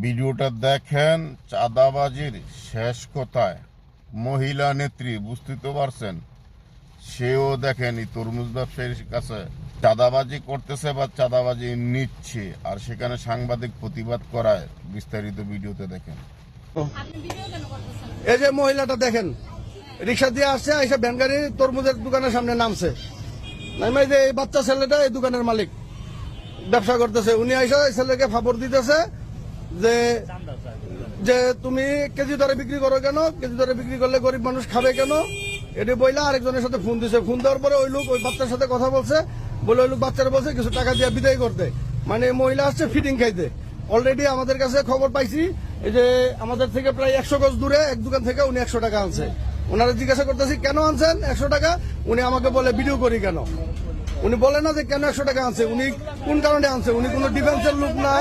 ভিডিওটা দেখেন, চাঁদাবাজির শেষ কোথায়। মহিলা নেত্রী, বুঝতে তো পারছেন, সেও দেখেন এই তরমুজ ব্যবসায়ীর কাছে চাঁদাবাজি করতেছে বা চাঁদাবাজি নিচ্ছে, আর সেখানে সাংবাদিক প্রতিবাদ করায়। বিস্তারিত ভিডিওতে দেখেন। এই যে মহিলাটা দেখেন, রিক্সা দিয়ে আসছে, এসে ভ্যান গাড়ি তরমুজের দোকানের সামনে নামছে। নামে যে এই বাচ্চা ছেলেটা এই দোকানের মালিক, ব্যবসা করতেছে। উনি এসে ছেলেকে ফাপড় দিতেছে যে তুমি কেজি দরে বিক্রি করো কেন, কেজি দরে বিক্রি করলে গরিব মানুষ খাবে কেন, এটি বইলা আরেকজনের সাথে ফোন দিছে। ফোন দেওয়ার পরে ওই লোক ওই বাচ্চার সাথে কথা বলছে, বলে ওই লোক বাচ্চারা বলছে কিছু টাকা দিয়ে বিদায় করতে। মানে মহিলা আসছে ফিটিং খাইতে। অলরেডি আমাদের কাছে খবর পাইছি, এই যে আমাদের থেকে প্রায় 100 গজ দূরে এক দোকান থেকে উনি 100 টাকা আনছে। ওনারা জিজ্ঞাসা করতেছি কেন আনছেন 100 টাকা, উনি আমাকে বলে ভিডিও করি কেন। উনি বলে না যে কেন 100 টাকা আনছে, উনি কোন কারণে আনছে। উনি কোনো ডিফেন্সের লোক না।